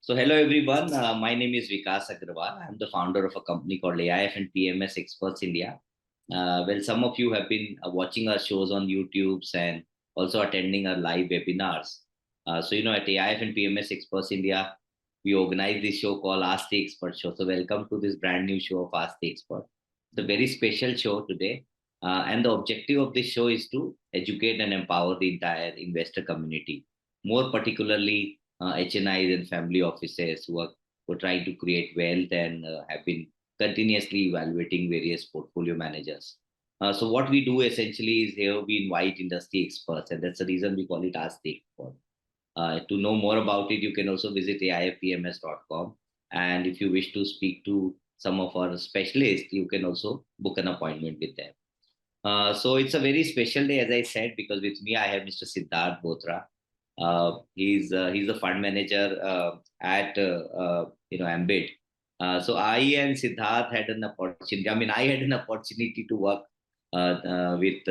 So hello everyone, my name is Vikas Agrawal. I'm the founder of a company called AIF and PMS Experts India. Well, some of you have been watching our shows on YouTube and also attending our live webinars. At AIF and PMS Experts India, we organize this show called Ask the Expert Show. So welcome to this brand new show of Ask the Expert. It's a very special show today. And the objective of this show is to educate and empower the entire investor community, more particularly HNIs and family offices who are trying to create wealth and have been continuously evaluating various portfolio managers. So what we do essentially is here we invite industry experts, and that's the reason we call it Ask the Expert. To know more about it, you can also visit aifpms.com. And if you wish to speak to some of our specialists, you can also book an appointment with them. So it's a very special day, as I said, because with me I have Mr. Siddharth Bothra. He's the fund manager at Ambit. So I and Siddharth had an opportunity. I mean, I had an opportunity to work with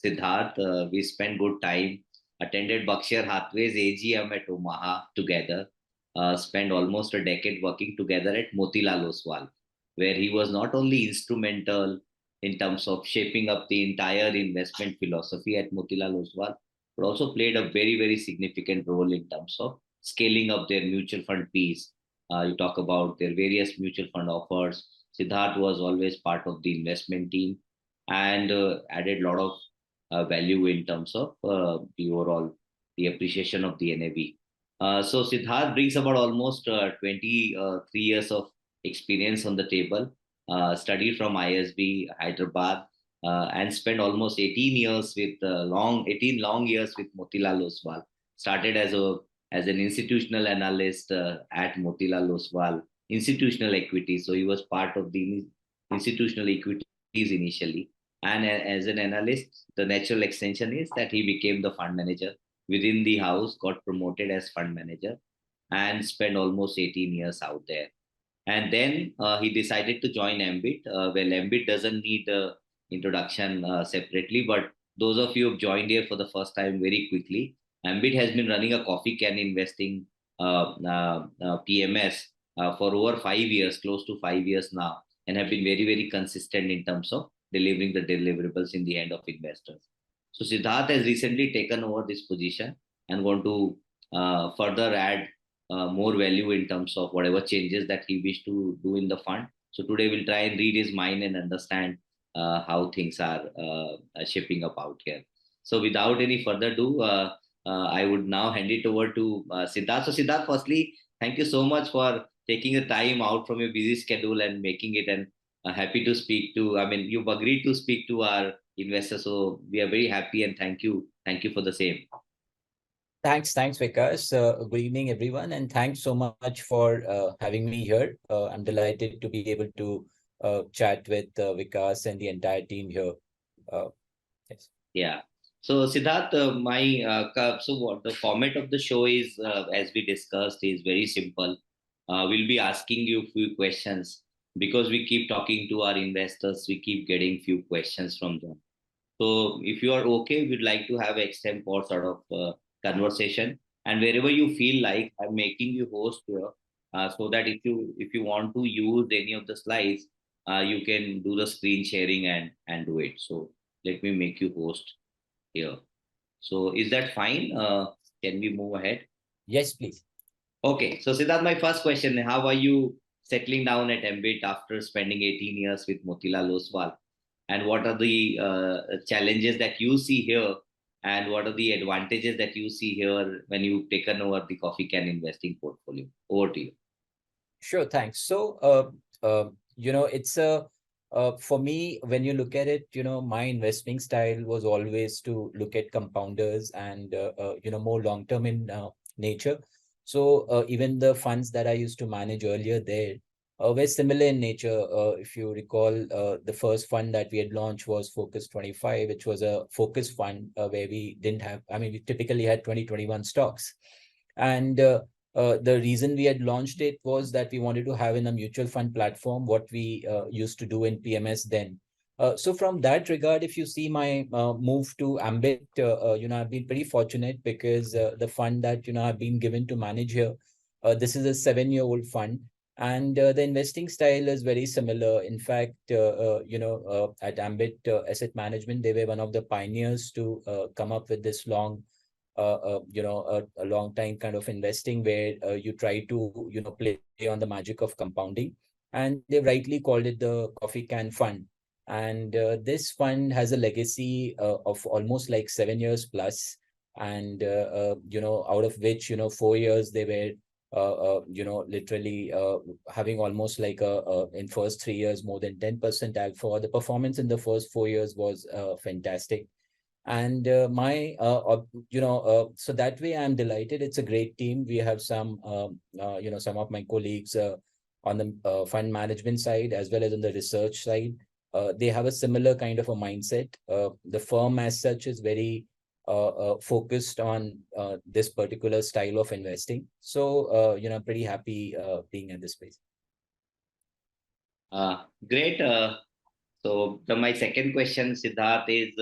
Siddharth. We spent good time. Attended Berkshire Hathaway's AGM at Omaha together. Spent almost a decade working together at Motilal Oswal, where he was not only instrumental in terms of shaping up the entire investment philosophy at Motilal Oswal, but also played a very, very significant role in terms of scaling up their mutual fund piece. You talk about their various mutual fund offers. Siddharth was always part of the investment team and added a lot of value in terms of the overall the appreciation of the NAV. So Siddharth brings about almost 23 years of experience on the table. Studied from ISB Hyderabad, and spent almost 18 years with 18 long years with Motilal Oswal. Started as an institutional analyst at Motilal Oswal institutional equity. So he was part of the institutional equities initially, and as an analyst, the natural extension is that he became the fund manager within the house, got promoted as fund manager, and spent almost 18 years out there. And then he decided to join Ambit. Well, Ambit doesn't need introduction separately, but those of you who have joined here for the first time, very quickly, Ambit has been running a coffee can investing PMS for over 5 years, close to 5 years now, and have been very, very consistent in terms of delivering the deliverables in the hand of investors. So Siddharth has recently taken over this position and want to further add more value in terms of whatever changes that he wished to do in the fund. So today we'll try and read his mind and understand how things are shaping up out here. So without any further ado, I would now hand it over to Siddharth. So Siddharth, firstly, thank you so much for taking the time out from your busy schedule and making it, and happy to speak to, I mean, you've agreed to speak to our investors. So we are very happy and thank you. Thank you for the same. Thanks, Vikas. Good evening, everyone, and thanks so much for having me here. I'm delighted to be able to chat with Vikas and the entire team here. Yes. Yeah. So Siddharth, so what the format of the show is, as we discussed, is very simple. We'll be asking you a few questions because we keep talking to our investors. We keep getting few questions from them. So if you are okay, we'd like to have extempore sort of conversation, and wherever you feel like, I'm making you host here, so that if you want to use any of the slides, you can do the screen sharing and do it. So let me make you host here. So is that fine? Can we move ahead? Yes, please. Okay. So Siddharth, my first question: how are you settling down at Ambit after spending 18 years with Motilal Oswal? And what are the challenges that you see here, and what are the advantages that you see here when you've taken over the coffee can investing portfolio? Over to you. Sure, thanks. So, it's for me, when you look at it, my investing style was always to look at compounders and, more long-term in nature. So even the funds that I used to manage earlier there were similar in nature. If you recall, the first fund that we had launched was Focus 25, which was a focus fund where we didn't have, we typically had 2021 stocks. And the reason we had launched it was that we wanted to have in a mutual fund platform what we used to do in PMS then. So from that regard, if you see my move to Ambit, I've been pretty fortunate because the fund that, I've been given to manage here This is a 7-year-old fund, and the investing style is very similar. In fact, at Ambit Asset Management, they were one of the pioneers to come up with this a long time kind of investing where you try to, play on the magic of compounding. And they've rightly called it the Coffee Can Fund. And this fund has a legacy of almost like 7 years plus. And, out of which, 4 years they were literally having almost like in first 3 years, more than 10% alpha. The performance in the first 4 years was fantastic. And so that way I'm delighted. It's a great team. We have some of my colleagues on the fund management side as well as on the research side. They have a similar kind of a mindset. The firm as such is very focused on this particular style of investing. So, pretty happy being in this space. Great. My second question, Siddharth, is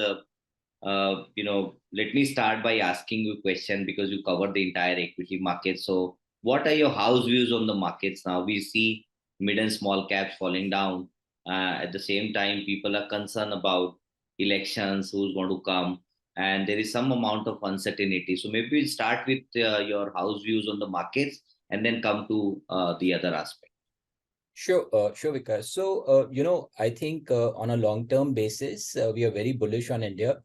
let me start by asking you a question because you covered the entire equity market. So, what are your house views on the markets now? We see mid and small caps falling down. At the same time, people are concerned about elections, who's going to come, and there is some amount of uncertainty. So, maybe we'll start with your house views on the markets and then come to the other aspect. Sure, Vikas. So, I think on a long-term basis, we are very bullish on India.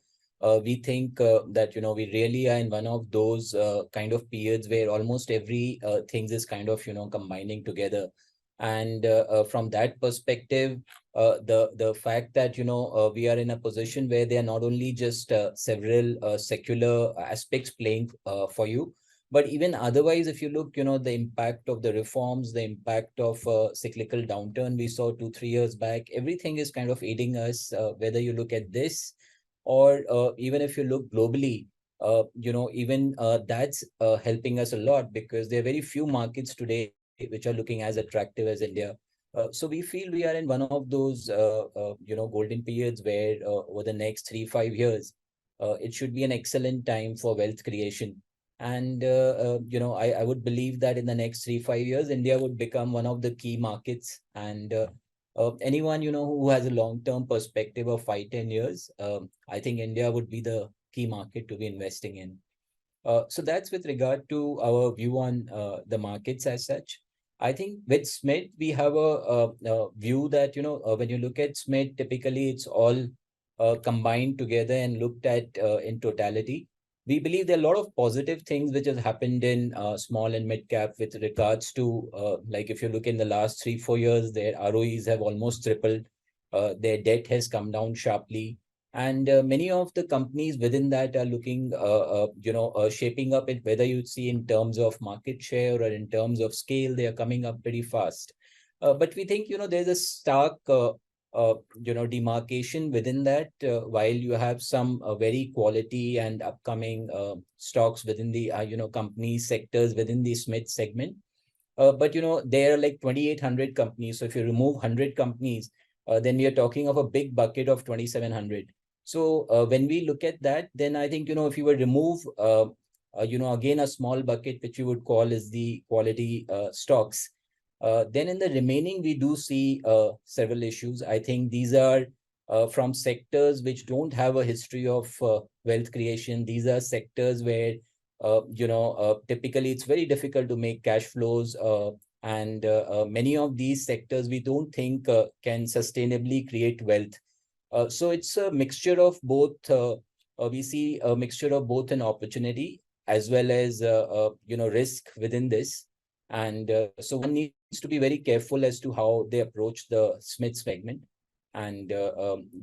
We think that, we really are in one of those kind of periods where almost every things is kind of, combining together. And from that perspective, the fact that, we are in a position where there are not only just several secular aspects playing for you, but even otherwise, if you look, the impact of the reforms, the impact of cyclical downturn we saw 2, 3 years back, everything is kind of aiding us, whether you look at this or even if you look globally, even that's helping us a lot because there are very few markets today which are looking as attractive as India. So we feel we are in one of those, golden periods where over the next 3, 5 years, it should be an excellent time for wealth creation. And, I would believe that in the next 3, 5 years, India would become one of the key markets. And anyone, who has a long-term perspective of 5, 10 years, I think India would be the key market to be investing in. So that's with regard to our view on the markets as such. I think with SMID, we have a view that, when you look at SMID, typically it's all combined together and looked at in totality. We believe there are a lot of positive things which has happened in small and mid cap with regards to, like if you look in the last 3, 4 years, their ROEs have almost tripled. Their debt has come down sharply. And many of the companies within that are looking, shaping up in whether you see in terms of market share or in terms of scale, they are coming up pretty fast. But we think, there's a stark, demarcation within that, while you have some very quality and upcoming stocks within the, company sectors within the SMID segment. But, there are like 2,800 companies. So if you remove 100 companies, then we are talking of a big bucket of 2,700. So when we look at that, then I think, if you were remove, again, a small bucket, which you would call is the quality stocks, then in the remaining, we do see several issues. I think these are from sectors which don't have a history of wealth creation. These are sectors where, typically it's very difficult to make cash flows. And many of these sectors we don't think can sustainably create wealth. So it's a mixture of both. We see a mixture of both an opportunity as well as risk within this. And so one needs to be very careful as to how they approach the SMID segment. And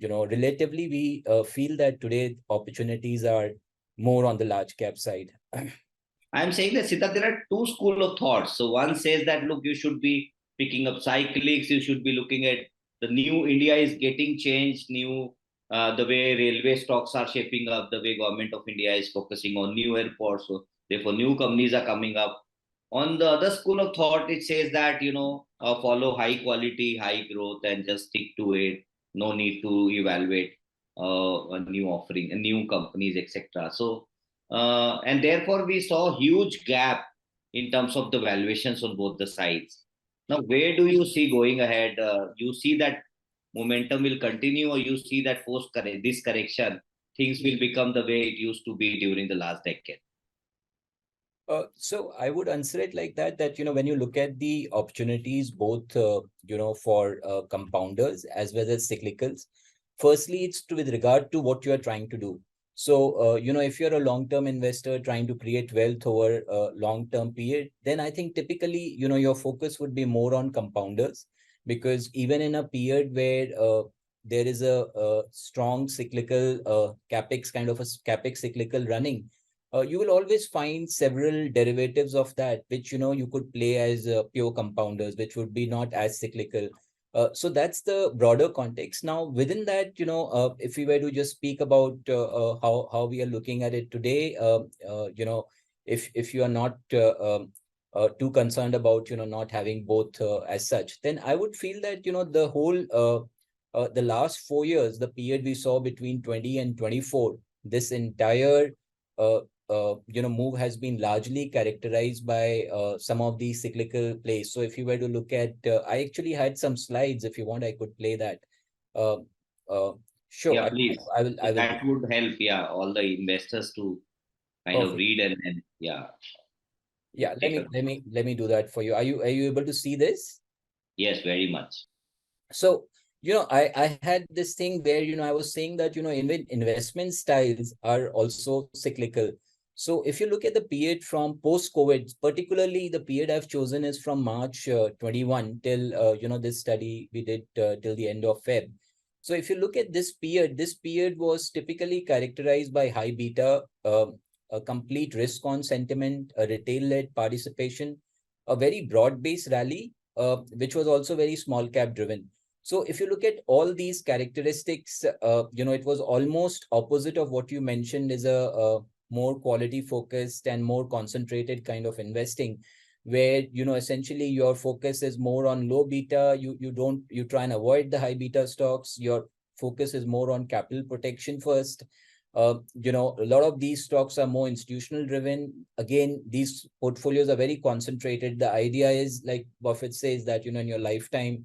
relatively, we feel that today opportunities are more on the large cap side. I'm saying that, Siddharth, there are two school of thoughts. So one says that, look, you should be picking up Cyclicals, you should be looking at the new India is getting changed, the way railway stocks are shaping up, the way government of India is focusing on new airports. So therefore, new companies are coming up. On the other school of thought, it says that, follow high quality, high growth and just stick to it. No need to evaluate a new offering, new companies, etc. So, and therefore we saw huge gap in terms of the valuations on both the sides. Now, where do you see going ahead? You see that momentum will continue, or you see that this correction, things will become the way it used to be during the last decade? So I would answer it like that, that, when you look at the opportunities, both, for compounders as well as cyclicals, firstly, it's with regard to what you are trying to do. So, if you're a long-term investor trying to create wealth over a long-term period, then I think typically, your focus would be more on compounders, because even in a period where there is a strong cyclical capex kind of a capex cyclical running, you will always find several derivatives of that, which you could play as pure compounders, which would be not as cyclical. So that's the broader context. Now, within that, if we were to just speak about how we are looking at it today, if you are not too concerned about not having both as such, then I would feel that the whole the last 4 years, the period we saw between 20 and 24, this entire uh, move has been largely characterized by some of these cyclical plays. So if you were to look at, I actually had some slides. If you want, I could play that. Uh, uh, sure, Yeah, please. I will. So I will. that would help, yeah, all the investors to kind of Perfect. read and yeah, Yeah, let take a me let me let me do that for you. Are you able to see this? yes, very much. So, I had this thing where, I was saying that, investment styles are also cyclical. So if you look at the period from post-COVID, particularly the period I've chosen is from March 21 till, this study we did till the end of Feb. So if you look at this period was typically characterized by high beta, a complete risk on sentiment, a retail-led participation, a very broad-based rally, which was also very small cap driven. So if you look at all these characteristics, it was almost opposite of what you mentioned is a more quality focused and more concentrated kind of investing, where essentially your focus is more on low beta. You try and avoid the high beta stocks. Your focus is more on capital protection first. A lot of these stocks are more institutional driven. Again, these portfolios are very concentrated. The idea is, like Buffett says, that in your lifetime,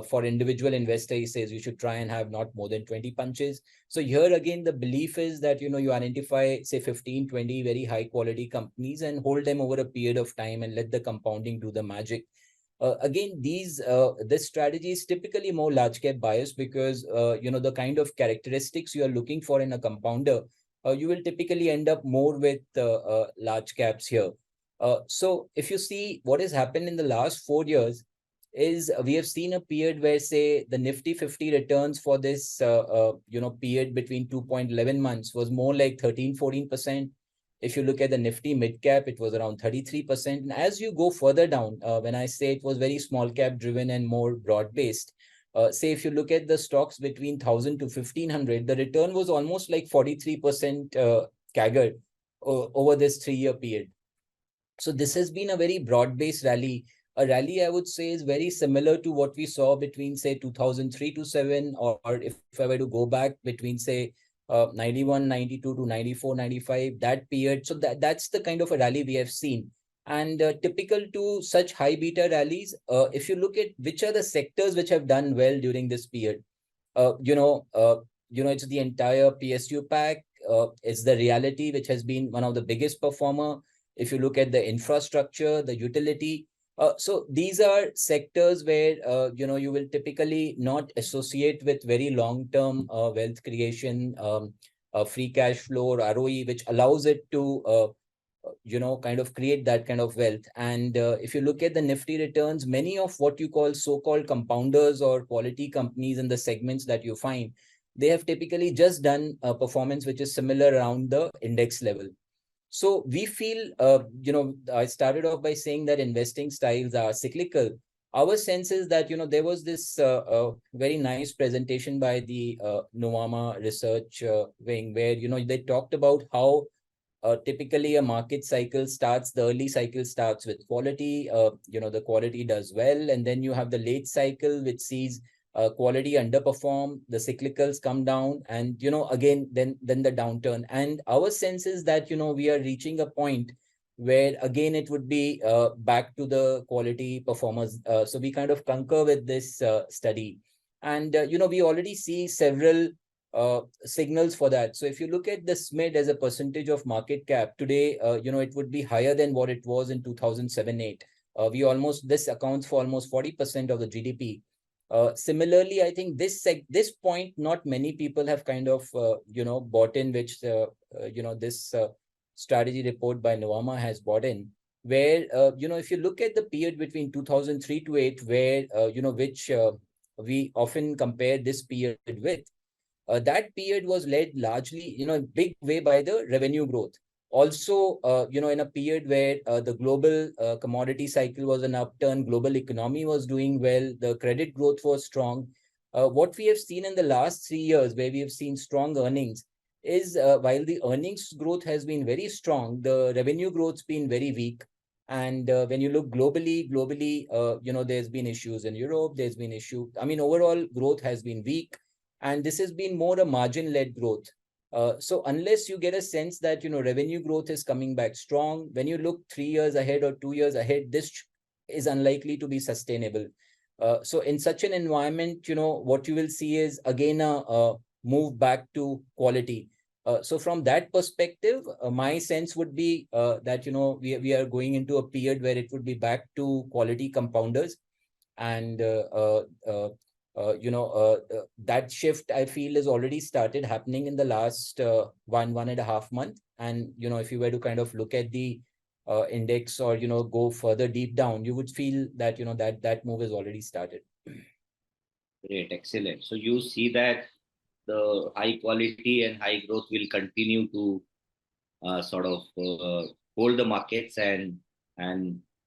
for individual investor, he says you should try and have not more than 20 punches. So here again, the belief is that you identify, say, 15, 20 very high quality companies and hold them over a period of time and let the compounding do the magic. Again, this strategy is typically more large cap bias, because the kind of characteristics you are looking for in a compounder, you will typically end up more with large caps here. So if you see what has happened in the last 4 years, is we have seen a period where, say, the Nifty 50 returns for this period between 2.11 months was more like 13-14%. If you look at the Nifty mid cap, it was around 33%. And as you go further down, when I say it was very small cap driven and more broad based, say if you look at the stocks between 1,000 to 1,500, the return was almost like 43% CAGR over this 3-year period. So this has been a very broad-based rally. A rally, I would say, is very similar to what we saw between, say, 2003 to 7, or if I were to go back between, say, 91, 92 to 94, 95, that period. So that's the kind of a rally we have seen. And typical to such high beta rallies, if you look at which are the sectors which have done well during this period, uh, you know, uh, it's the entire PSU pack. It's the reality, which has been one of the biggest performer. If you look at the infrastructure, the utility, so these are sectors where you will typically not associate with very long-term wealth creation, free cash flow or ROE, which allows it to kind of create that kind of wealth. And if you look at the Nifty returns, many of what you call so-called compounders or quality companies in the segments that you find, they have typically just done a performance which is similar around the index level. So we feel, I started off by saying that investing styles are cyclical. Our sense is that, there was this very nice presentation by the Novama research wing, where, they talked about how typically a market cycle starts, the early cycle starts with quality, the quality does well, and then you have the late cycle, which sees quality underperform, the cyclicals come down, and again then the downturn. And our sense is that we are reaching a point where again it would be back to the quality performers. So we kind of concur with this study. And we already see several signals for that. So if you look at the SMID as a percentage of market cap today, it would be higher than what it was in 2007-8. This accounts for almost 40% of the GDP. Similarly, I think this point, not many people have kind of bought in, which this strategy report by Novama has bought in, where if you look at the period between 2003 to 8, where which we often compare this period with, that period was led largely, big way by the revenue growth. Also, in a period where the global commodity cycle was an upturn, global economy was doing well, the credit growth was strong. What we have seen in the last 3 years, where we have seen strong earnings, is while the earnings growth has been very strong, the revenue growth's been very weak. And when you look globally, there's been issues in Europe, there's been issue. I mean, overall growth has been weak, and this has been more a margin-led growth. So unless you get a sense that revenue growth is coming back strong, when you look 3 years ahead or 2 years ahead, this is unlikely to be sustainable. So in such an environment, what you will see is again a move back to quality. So from that perspective, my sense would be that we are going into a period where it would be back to quality compounders. And that shift, I feel, is already started happening in the last 1.5 month. And if you were to kind of look at the index, or go further deep down, you would feel that that move has already started. Great, excellent. So you see that the high quality and high growth will continue to sort of hold the markets, and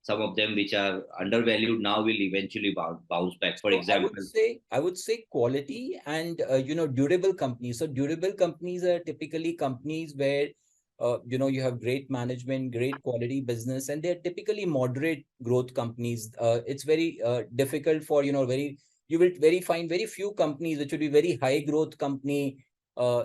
some of them which are undervalued now will eventually bounce back. For So example, I would say quality and durable companies. So durable companies are typically companies where you have great management, great quality business, and they're typically moderate growth companies. It's very difficult for you will find very few companies which would be very high growth company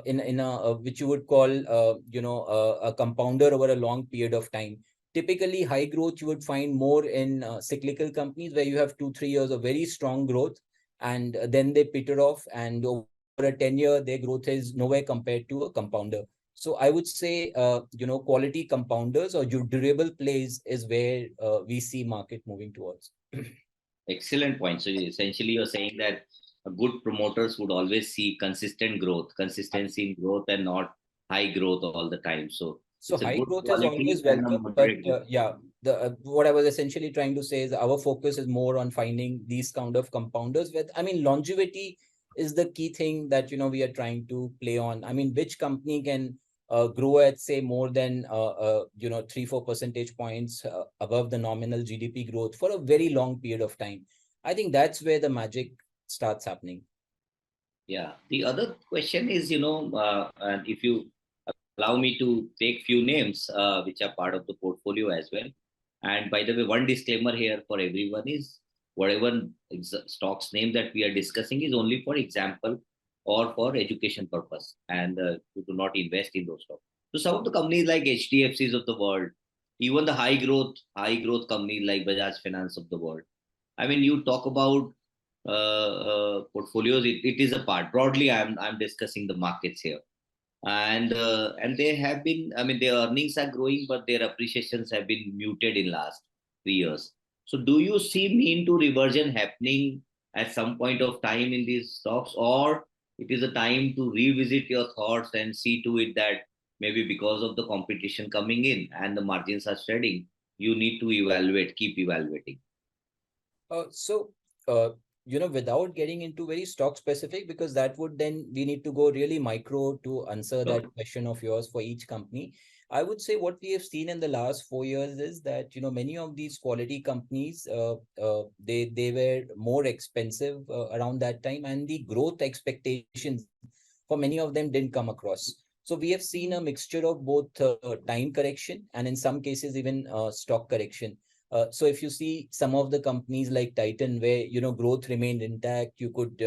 in a which you would call a compounder over a long period of time. Typically, high growth you would find more in cyclical companies, where you have 2-3 years of very strong growth, and then they peter off, and over a 10-year, their growth is nowhere compared to a compounder. So I would say, quality compounders or durable plays is where we see market moving towards. excellent point. So essentially, you're saying that good promoters would always see consistent growth, consistency in growth, and not high growth all the time. So So it's a high good growth is quality always and a welcome, but moderate growth. yeah, the what I was essentially trying to say is our focus is more on finding these kind of compounders. With, I mean, longevity is the key thing that we are trying to play on. I mean, which company can grow at, say, more than 3-4 percentage points above the nominal GDP growth for a very long period of time. I think that's where the magic starts happening. Yeah. The other question is, and if you allow me to take few names which are part of the portfolio as well. And by the way, one disclaimer here for everyone is whatever stocks name that we are discussing is only for example or for education purpose, and you do not invest in those stocks. So some of the companies like HDFCs of the world, even the high growth companies like Bajaj Finance of the world. I mean, you talk about portfolios. It is a part. Broadly, I'm discussing the markets here, and they have been. I mean, their earnings are growing, but their appreciations have been muted in last 3 years. So, do you see mean to reversion happening at some point of time in these stocks, or it is a time to revisit your thoughts and see to it that maybe because of the competition coming in and the margins are shedding, you need to keep evaluating. So, without getting into very stock specific, because that would then we need to go really micro to answer So, that question of yours for each company. I would say what we have seen in the last 4 years is that, many of these quality companies, they were more expensive around that time, and the growth expectations for many of them didn't come across. So we have seen a mixture of both time correction and in some cases even stock correction. So if you see some of the companies like Titan, where growth remained intact, you could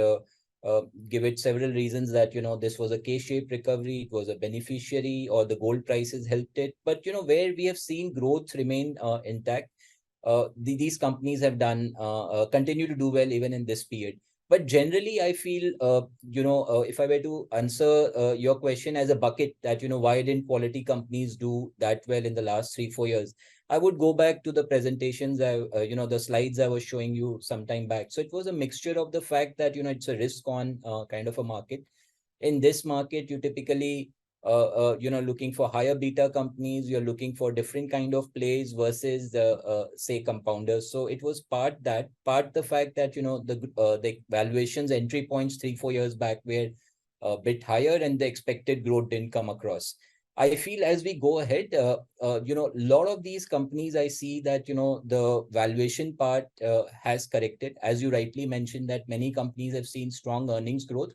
give it several reasons that, this was a K-shaped recovery, it was a beneficiary, or the gold prices helped it. But, where we have seen growth remain intact, these companies have done continue to do well even in this period. But generally, I feel, if I were to answer your question as a bucket that, why didn't quality companies do that well in the last 3-4 years? I would go back to the presentations, the slides I was showing you some time back. So it was a mixture of the fact that, it's a risk on kind of a market. In this market, you typically looking for higher beta companies, you're looking for different kind of plays versus say compounders. So it was part the fact that, the valuations entry points 3-4 years back were a bit higher and the expected growth didn't come across. I feel as we go ahead, a lot of these companies, I see that, the valuation part has corrected. As you rightly mentioned, that many companies have seen strong earnings growth,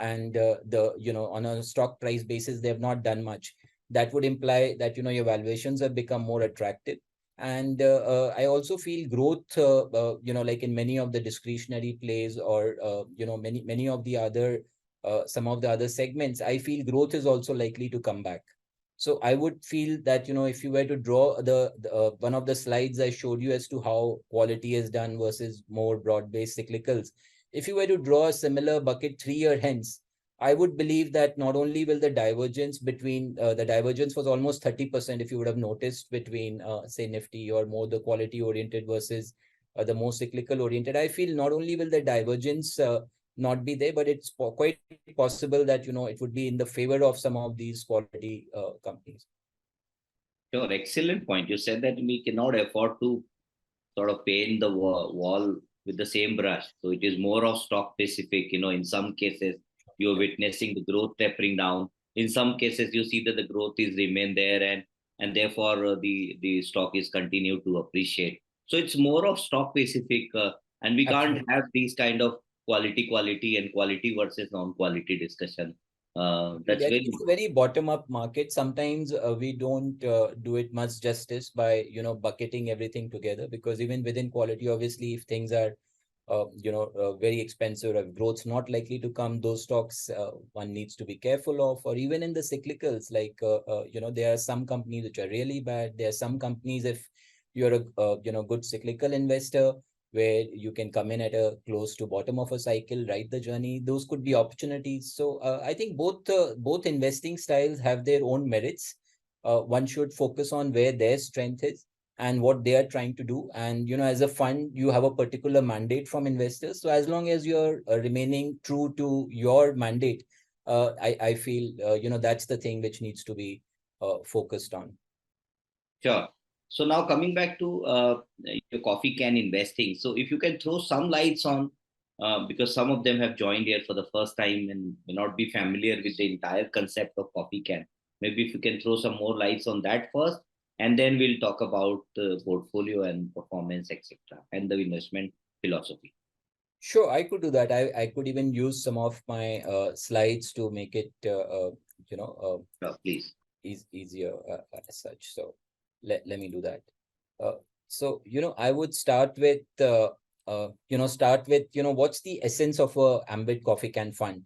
and on a stock price basis they have not done much. That would imply that, your valuations have become more attractive. And I also feel growth, like in many of the discretionary plays, or many of the other some of the other segments, I feel growth is also likely to come back. So I would feel that, if you were to draw the one of the slides I showed you as to how quality is done versus more broad-based cyclicals, if you were to draw a similar bucket 3 year hence, I would believe that not only will the divergence between the divergence was almost 30%, if you would have noticed, between say Nifty or more the quality oriented versus the more cyclical oriented. I feel not only will the divergence not be there, but it's quite possible that, it would be in the favor of some of these quality companies. Sure, excellent point. You said that we cannot afford to sort of paint the wall with the same brush. So it is more of stock specific. In some cases, you're witnessing the growth tapering down. In some cases, you see that the growth is remain there, and therefore the stock is continue to appreciate. So it's more of stock specific, and we can't Absolutely. have these kind of quality and quality versus non-quality discussion. That's And very it's a very bottom-up market. Sometimes we don't do it much justice by, bucketing everything together, because even within quality, obviously, if things are, very expensive, or if growth's not likely to come, those stocks one needs to be careful of. Or even in the cyclicals, like, there are some companies which are really bad. There are some companies, if you're a, good cyclical investor, where you can come in at a close to bottom of a cycle, ride the journey. Those could be opportunities. So I think both investing styles have their own merits. One should focus on where their strength is and what they are trying to do. And, as a fund, you have a particular mandate from investors. So as long as you're remaining true to your mandate, I feel, that's the thing which needs to be focused on. sure. So now coming back to your coffee can investing. So if you can throw some lights on, because some of them have joined here for the first time and may not be familiar with the entire concept of coffee can. Maybe if you can throw some more lights on that first, and then we'll talk about the portfolio and performance, etc., and the investment philosophy. Sure, I could do that. I could even use some of my slides to make it, Please. easier as such. So let me do that. So, I would start with, what's the essence of a Ambit Coffee Can Fund?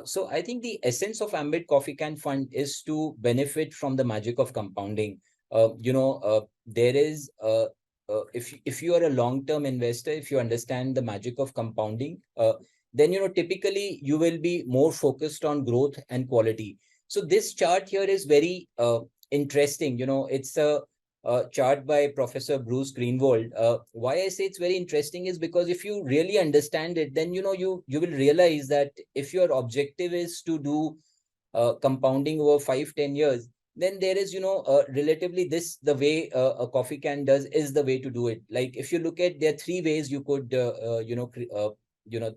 So I think the essence of Ambit Coffee Can Fund is to benefit from the magic of compounding. There is, if you are a long-term investor, if you understand the magic of compounding, then, typically you will be more focused on growth and quality. So this chart here is very interesting. It's a chart by Professor Bruce Greenwald. Why I say it's very interesting is because if you really understand it, then, you will realize that if your objective is to do compounding over 5-10 years, then there is, relatively the way a coffee can does is the way to do it. Like, if you look at, there are three ways you could,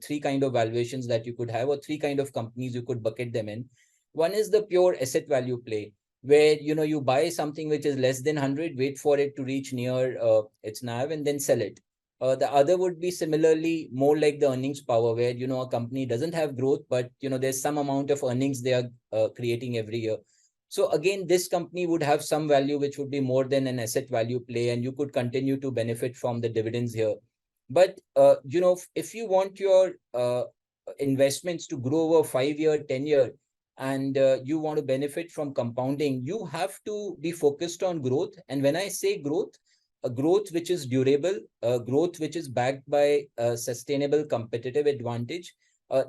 three kind of valuations that you could have, or three kind of companies you could bucket them in. One is the pure asset value play, where, you buy something which is less than 100, wait for it to reach near its NAV, and then sell it. The other would be similarly more like the earnings power, where, a company doesn't have growth, but, there's some amount of earnings they are creating every year. So again, this company would have some value which would be more than an asset value play, and you could continue to benefit from the dividends here. But, if you want your investments to grow over 5 year, 10 year, and you want to benefit from compounding, you have to be focused on growth. And when I say growth, a growth which is durable, a growth which is backed by a sustainable competitive advantage,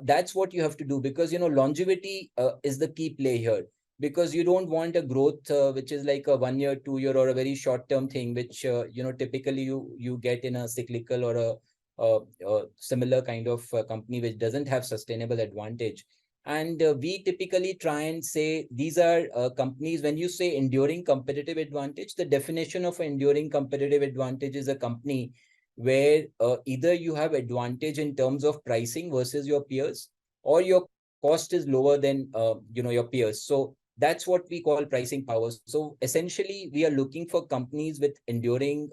that's what you have to do, because longevity is the key play here. Because you don't want a growth which is like a 1 year, 2 year, or a very short term thing, which typically you get in a cyclical or a similar kind of company which doesn't have sustainable advantage. And we typically try and say these are companies. When you say enduring competitive advantage, the definition of enduring competitive advantage is a company where either you have advantage in terms of pricing versus your peers, or your cost is lower than your peers. So that's what we call pricing power. So essentially, we are looking for companies with enduring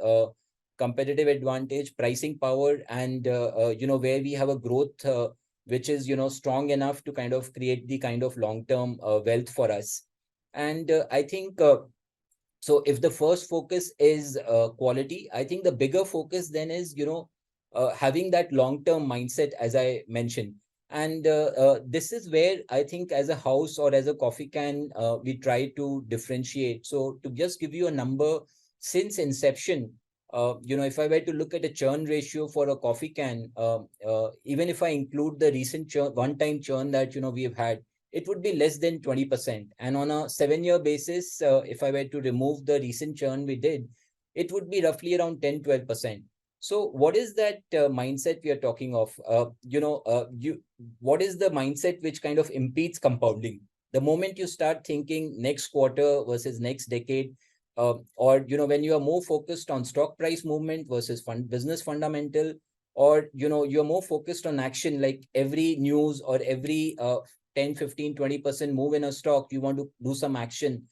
competitive advantage, pricing power, and where we have a growth which is strong enough to kind of create the kind of long term wealth for us. And I think so if the first focus is quality, I think the bigger focus then is having that long term mindset, as I mentioned. And this is where I think as a house or as a coffee can, we try to differentiate. So to just give you a number, since inception, if I were to look at a churn ratio for a coffee can, even if I include the recent churn, one-time churn that we have had, it would be less than 20%. And on a 7 year basis, if I were to remove the recent churn we did, it would be roughly around 10-12%. So what is that mindset we are talking of? What is the mindset which kind of impedes compounding? The moment you start thinking next quarter versus next decade, or when you are more focused on stock price movement versus business fundamental, or you're more focused on action, like every news or every 10, 15, 20% move in a stock, you want to do some action,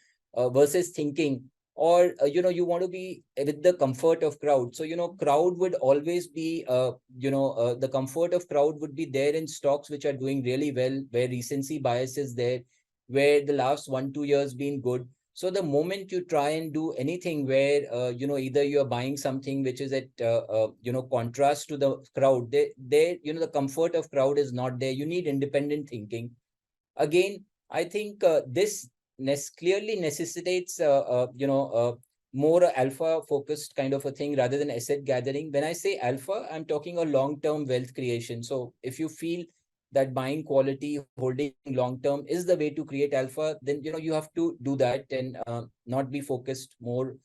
versus thinking, or you want to be with the comfort of crowd. So crowd would always be the comfort of crowd would be there in stocks which are doing really well, where recency bias is there, where the last 1-2 years been good. So the moment you try and do anything where either you're buying something which is at contrast to the crowd, the comfort of crowd is not there. You need independent thinking. Again, I think this clearly necessitates more alpha focused kind of a thing rather than asset gathering. When I say alpha, I'm talking a long term wealth creation. So if you feel that buying quality, holding long term is the way to create alpha, then you have to do that, and not be focused more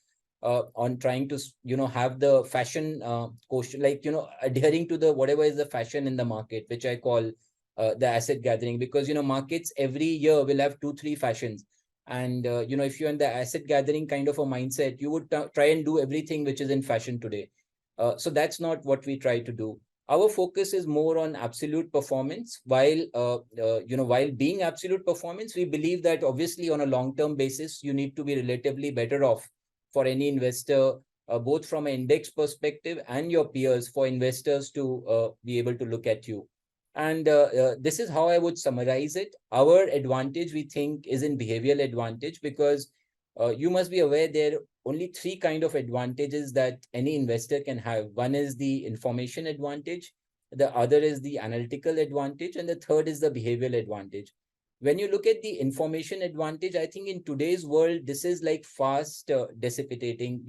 on trying to have the fashion quotient, like adhering to the whatever is the fashion in the market, which I call the asset gathering. Because markets every year will have 2-3 fashions, and if you're in the asset gathering kind of a mindset, you would try and do everything which is in fashion today. So that's not what we try to do. Our focus is more on absolute performance. While being absolute performance, we believe that obviously on a long term basis you need to be relatively better off for any investor, both from an index perspective and your peers, for investors to be able to look at you. And this is how I would summarize it. Our advantage, we think, is in behavioral advantage, because you must be aware there are only three kind of advantages that any investor can have. One is the information advantage, the other is the analytical advantage, and the third is the behavioral advantage. When you look at the information advantage, I think in today's world, this is like fast dissipating.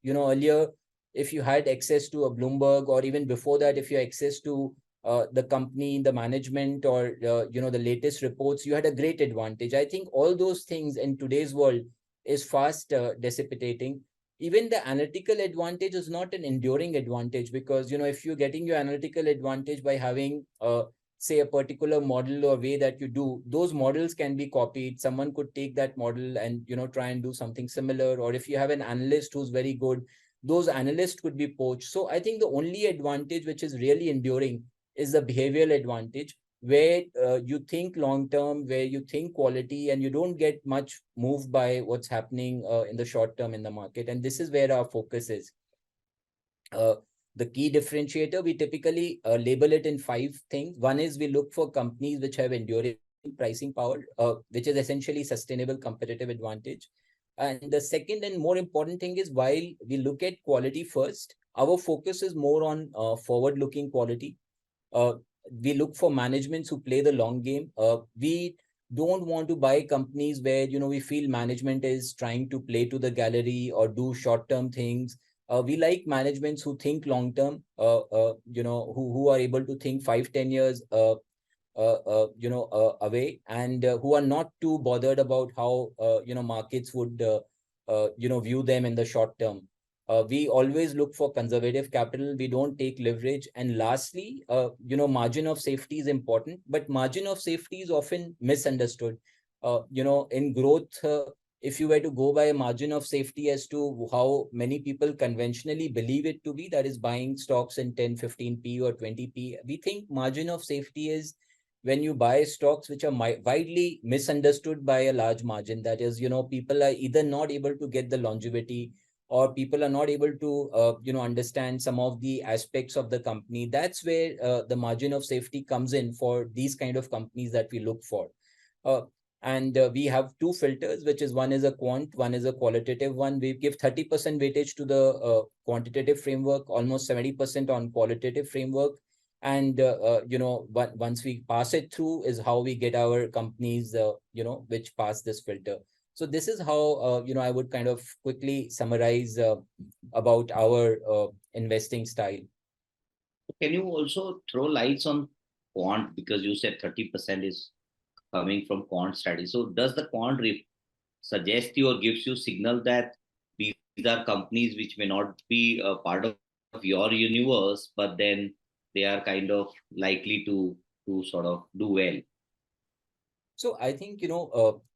Earlier, if you had access to a Bloomberg, or even before that, if you had access to the company, the management, or the latest reports, you had a great advantage. I think all those things in today's world is fast dissipating. Even the analytical advantage is not an enduring advantage, because if you're getting your analytical advantage by having say a particular model or way that you do, those models can be copied. Someone could take that model and try and do something similar. Or if you have an analyst who's very good, those analysts could be poached. So I think the only advantage which is really enduring is the behavioral advantage, where you think long term, where you think quality, and you don't get much moved by what's happening in the short term in the market. And this is where our focus is. The key differentiator, we typically label it in 5 things. One is we look for companies which have enduring pricing power, which is essentially sustainable competitive advantage. And the second and more important thing is, while we look at quality first, our focus is more on forward-looking quality. we look for managements who play the long game. We don't want to buy companies where, we feel management is trying to play to the gallery or do short-term things. We like managements who think long-term, who are able to think 5, 10 years away, and who are not too bothered about how markets would view them in the short term. We always look for conservative capital. We don't take leverage. And lastly, margin of safety is important, but margin of safety is often misunderstood. In growth, if you were to go by a margin of safety as to how many people conventionally believe it to be, that is buying stocks in 10, 15p or 20p, we think margin of safety is when you buy stocks which are widely misunderstood by a large margin. That is, people are either not able to get the longevity, or people are not able to understand some of the aspects of the company. That's where the margin of safety comes in for these kind of companies that we look for. uh, and we have two filters, which is, one is a quant, one is a qualitative one. We give 30% weightage to the quantitative framework, almost 70% on qualitative framework. And once we pass it through is how we get our companies which pass this filter. So this is how I would kind of quickly summarize about our investing style. Can you also throw lights on quant, because you said 30% is coming from quant strategy? So does the quant suggest you or gives you signal that these are companies which may not be a part of your universe, but then they are kind of likely to sort of do well? So I think,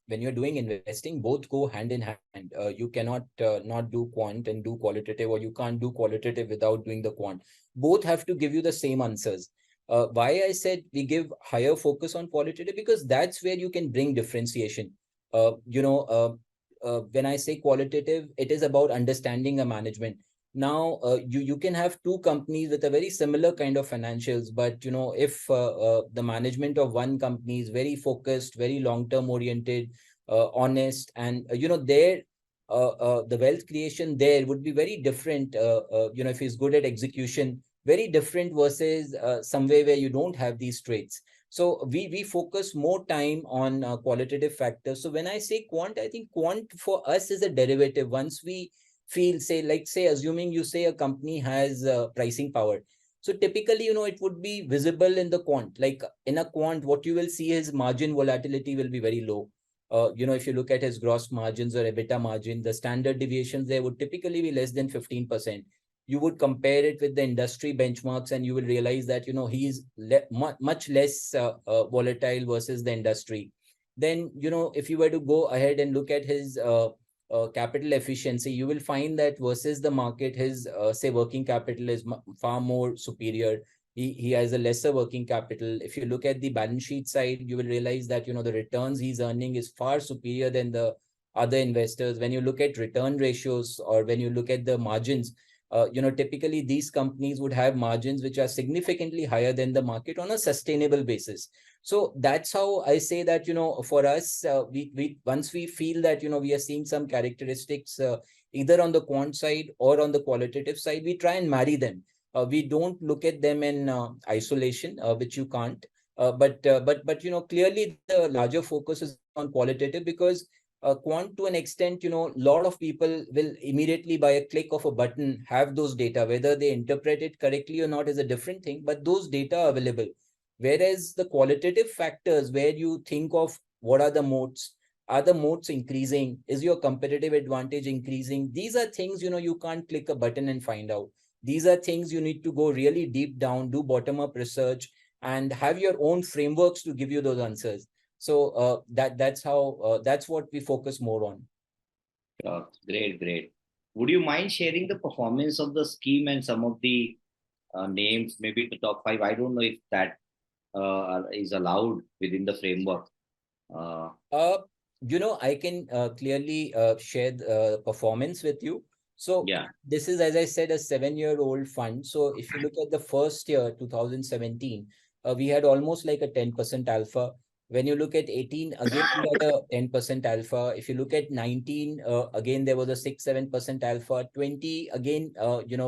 when you're doing investing, both go hand in hand. You cannot not do quant and do qualitative, or you can't do qualitative without doing the quant. Both have to give you the same answers. Why I said we give higher focus on qualitative, because that's where you can bring differentiation. When I say qualitative, it is about understanding a management. Now, you can have two companies with a very similar kind of financials, but if the management of one company is very focused, very long term oriented, honest, and their the wealth creation there would be very different. If he's good at execution, very different versus somewhere where you don't have these traits. So we focus more time on qualitative factors. So when I say quant, I think quant for us is a derivative. Once we feel, say assuming you say a company has pricing power, so typically it would be visible in the quant. Like in a quant, what you will see is margin volatility will be very low. If you look at his gross margins or EBITDA margin, the standard deviations there would typically be less than 15%. You would compare it with the industry benchmarks, and you will realize that he's much less volatile versus the industry. Then if you were to go ahead and look at his capital efficiency, you will find that versus the market, his say working capital is far more superior. He has a lesser working capital. If you look at the balance sheet side, you will realize that the returns he's earning is far superior than the other investors. When you look at return ratios, or when you look at the margins, typically these companies would have margins which are significantly higher than the market on a sustainable basis. So that's how I say that, for us, we once we feel that, we are seeing some characteristics either on the quant side or on the qualitative side, we try and marry them. We don't look at them in isolation, which you can't. Clearly the larger focus is on qualitative, because quant, to an extent, a lot of people will immediately, by a click of a button, have those data. Whether they interpret it correctly or not is a different thing, but those data are available. Whereas the qualitative factors, where you think of what are the moats, are the moats increasing, is your competitive advantage increasing, these are things you can't click a button and find out. These are things you need to go really deep down, do bottom up research, and have your own frameworks to give you those answers. So that's what we focus more on. Great, great. Would you mind sharing the performance of the scheme and some of the names, maybe the top five? I don't know if that is allowed within the framework. Uh, I can clearly share the performance with you. So yeah. this is, as I said, a 7-year-old fund. So if you look at the first year, 2017, we had almost like a 10% alpha. When you look at 18, again, we had a 10% alpha. If you look at 19, again, there was a 6-7% alpha. 20, again,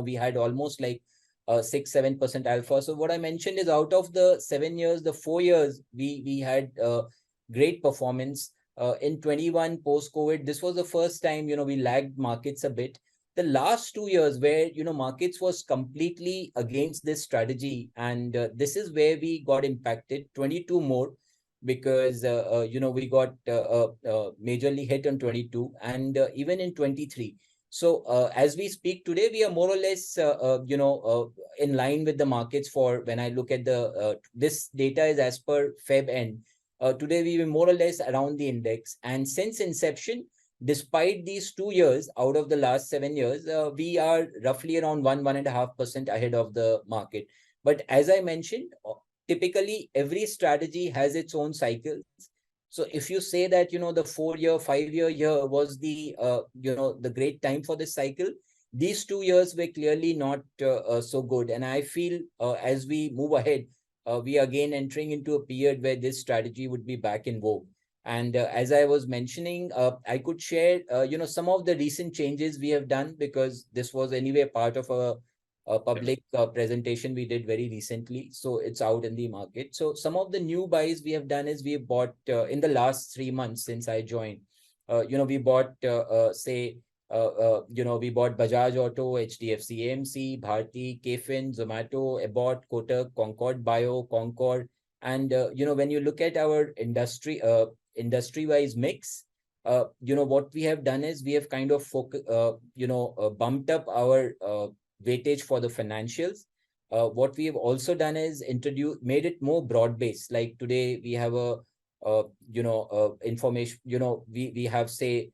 we had almost like 6-7% alpha. So what I mentioned is out of the 7 years, the 4 years we had great performance. In 21 post COVID, this was the first time we lagged markets a bit. The last 2 years where markets was completely against this strategy, and this is where we got impacted 22 more, because we got majorly hit on 22 and even in 23. So as we speak today, we are more or less in line with the markets. For when I look at the this data is as per Feb end. Today we were more or less around the index, and since inception, despite these 2 years out of the last 7 years, we are roughly around 1.5% ahead of the market. But as I mentioned, typically every strategy has its own cycles. So if you say that the 4 year 5 year year was the the great time for this cycle, these 2 years were clearly not so good. And I feel as we move ahead, we are again entering into a period where this strategy would be back in vogue. And as I was mentioning, I could share some of the recent changes we have done, because this was anyway part of a public presentation we did very recently. So it's out in the market. So some of the new buys we have done is we have bought in the last 3 months since I joined. We bought, we bought Bajaj Auto, HDFC AMC, Bharti, KFin, Zomato, Abbott, Kotak, Concord Bio, Concord. And, when you look at our industry-wise mix, what we have done is we have kind of bumped up our weightage for the financials. What we have also done is made it more broad-based. Like today, we have information, we have, say,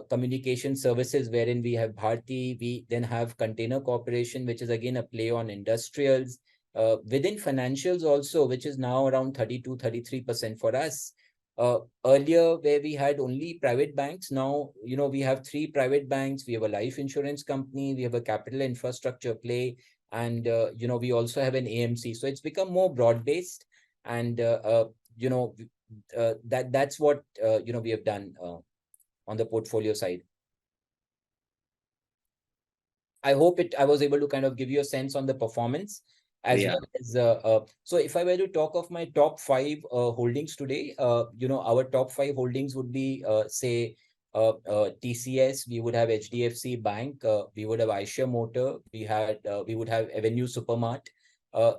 communication services, wherein we have Bharti, we then have Container Corporation, which is again a play on industrials. Within financials also, which is now around 32-33% for us. Earlier, where we had only private banks, now we have 3 private banks, we have a life insurance company, we have a capital infrastructure play, and we also have an AMC. So it's become more broad-based, and that's what we have done on the portfolio side. I hope I was able to kind of give you a sense on the performance, as well as so if I were to talk of my top 5 holdings today, our top 5 holdings would be say TCS, we would have HDFC Bank, we would have Eicher Motor, we would have Avenue Supermart.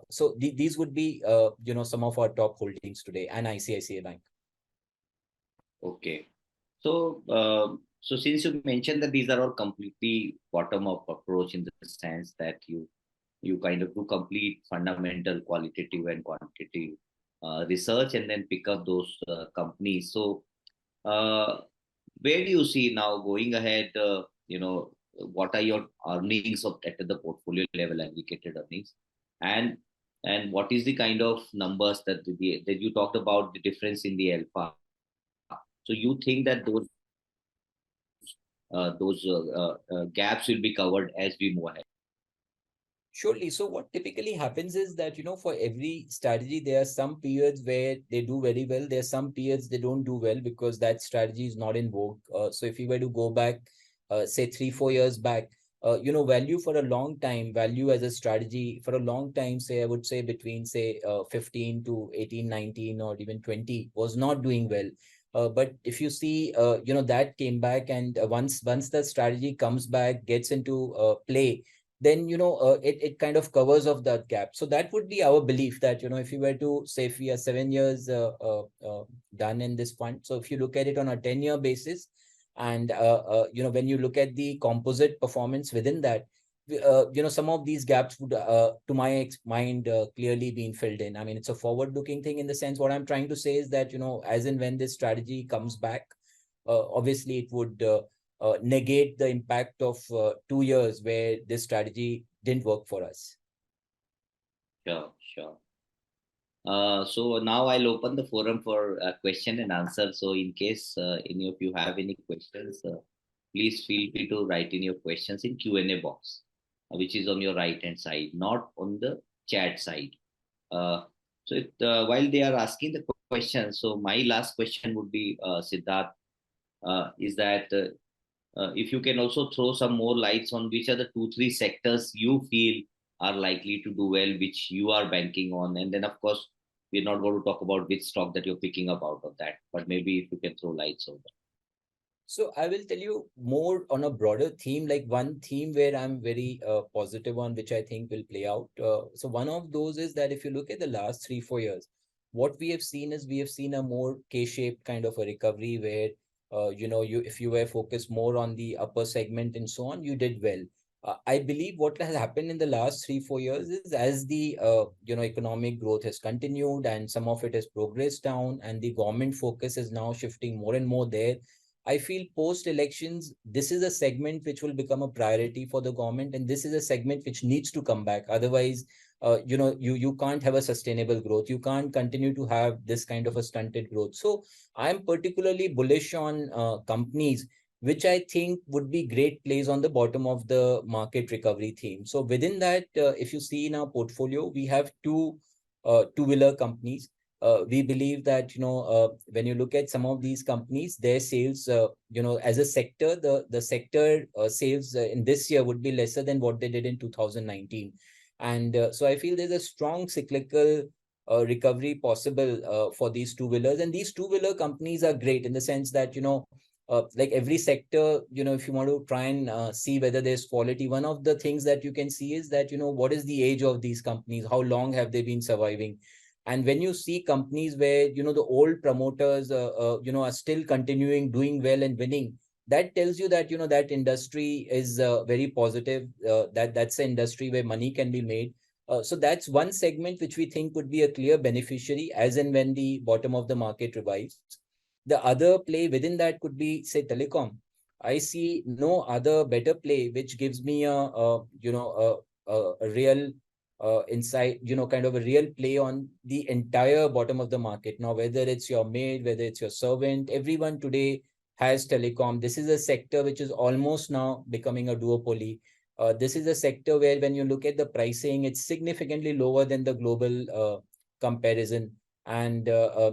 So these would be some of our top holdings today, and ICICI Bank. Okay. So so since you mentioned that these are all completely bottom-up approach, in the sense that you kind of do complete fundamental, qualitative and quantitative research, and then pick up those companies. So where do you see now going ahead? What are your earnings at the portfolio level, allocated earnings, and what is the kind of numbers that you talked about, the difference in the alpha? So you think that those gaps will be covered as we move ahead? Surely. So what typically happens is that, for every strategy, there are some periods where they do very well. There are some periods they don't do well because that strategy is not in vogue. So if you were to go back, say 3-4 years back, value for a long time, value as a strategy for a long time, say, I would say between, say, 15 to 18, 19, or even 20 was not doing well. But if you see, that came back, and once the strategy comes back, gets into play, then it kind of covers of that gap. So that would be our belief, that if you were to say, if we are 7 years done in this fund, so if you look at it on a 10-year basis, and when you look at the composite performance within that, some of these gaps would to my mind clearly been filled in. I mean, it's a forward looking thing, in the sense, what I'm trying to say is that as and when this strategy comes back, obviously it would negate the impact of 2 years where this strategy didn't work for us. Sure, sure. So now I'll open the forum for question and answer. So in case any of you have any questions, please feel free to write in your questions in Q&A box, which is on your right hand side, not on the chat side. While they are asking the questions, so my last question would be, Siddharth, is that if you can also throw some more lights on which are the 2-3 sectors you feel are likely to do well, which you are banking on? And then, of course, we're not going to talk about which stock that you're picking up out of that, but maybe if you can throw lights over. So I will tell you more on a broader theme, like one theme where I'm very positive on, which I think will play out. So one of those is that if you look at the last 3-4 years, what we have seen is we have seen a more K-shaped kind of a recovery where, you if you were focused more on the upper segment and so on, you did well. I believe what has happened in the last 3-4 years is as the economic growth has continued and some of it has progressed down and the government focus is now shifting more and more there. I feel post elections, this is a segment which will become a priority for the government, and this is a segment which needs to come back. Otherwise, you can't have a sustainable growth. You can't continue to have this kind of a stunted growth. So I'm particularly bullish on companies which I think would be great plays on the bottom of the market recovery theme. So within that, if you see in our portfolio, we have two two-wheeler companies. We believe that when you look at some of these companies, their sales as a sector, the sector sales in this year would be lesser than what they did in 2019. And so I feel there's a strong cyclical recovery possible for these two-wheelers, and these two-wheeler companies are great in the sense that like every sector, if you want to try and see whether there's quality, one of the things that you can see is that what is the age of these companies, how long have they been surviving. And when you see companies where the old promoters are still continuing doing well and winning, that tells you that that industry is very positive, that's an industry where money can be made. So that's one segment which we think would be a clear beneficiary as and when the bottom of the market revives. The other play within that could be, say, telecom. I see no other better play which gives me a real insight, kind of a real play on the entire bottom of the market. Now, whether it's your maid, whether it's your servant, everyone today has telecom. This is a sector which is almost now becoming a duopoly. This is a sector where when you look at the pricing, it's significantly lower than the global comparison. And,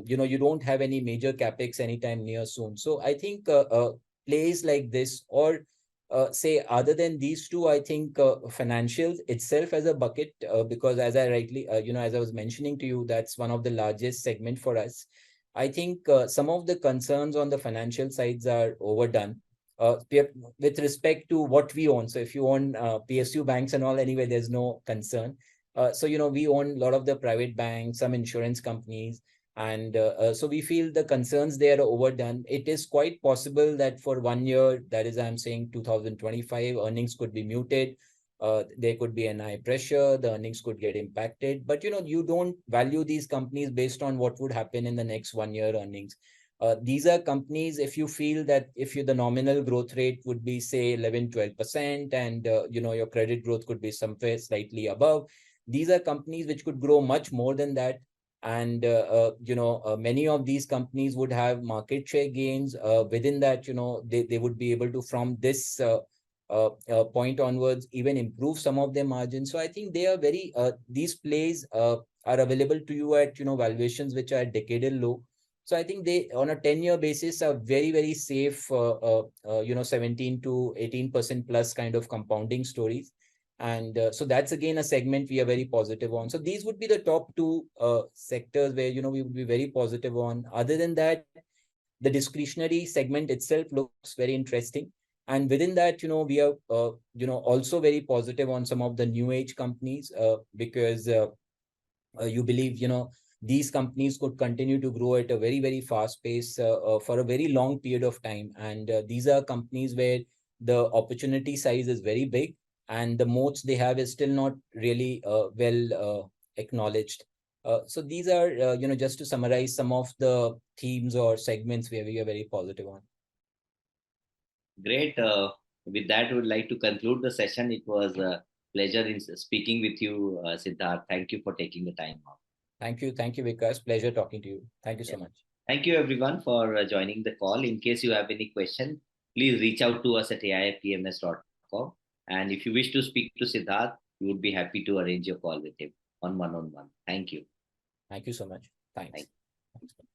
you don't have any major capex anytime near soon. So I think plays like this, or say other than these two, I think financials itself as a bucket, because as I rightly, as I was mentioning to you, that's one of the largest segment for us. I think some of the concerns on the financial sides are overdone. With respect to what we own. So if you own PSU banks and all, anyway, there's no concern. So, we own a lot of the private banks, some insurance companies, and so we feel the concerns there are overdone. It is quite possible that for 1 year, that is, I'm saying 2025, earnings could be muted. There could be an high pressure, the earnings could get impacted. But, you don't value these companies based on what would happen in the next 1 year earnings. These are companies, if you feel that if the nominal growth rate would be, say, 11-12%, and, your credit growth could be somewhere slightly above, these are companies which could grow much more than that. And, many of these companies would have market share gains. Within that, they would be able to, from this point onwards, even improve some of their margins. So I think they are very, these plays are available to you at, valuations which are decadal low. So I think they, on a 10-year basis, are very, very safe, 17 to 18% plus kind of compounding stories. And so that's again a segment we are very positive on. So these would be the top two sectors where, we would be very positive on. Other than that, the discretionary segment itself looks very interesting. And within that, we are, also very positive on some of the new age companies because you believe, these companies could continue to grow at a very, very fast pace for a very long period of time. And these are companies where the opportunity size is very big and the moats they have is still not really well acknowledged. So these are, just to summarize some of the themes or segments where we are very positive on. Great. With that, we would like to conclude the session. It was a pleasure in speaking with you, Siddharth. Thank you for taking the time out. Thank you. Thank you, Vikas. Pleasure talking to you. Thank you so Yeah. much. Thank you, everyone, for joining the call. In case you have any question, please reach out to us at aifpms.com. And if you wish to speak to Siddharth, we would be happy to arrange your call with him on one-on-one. Thank you. Thank you so much. Thanks. Thank you.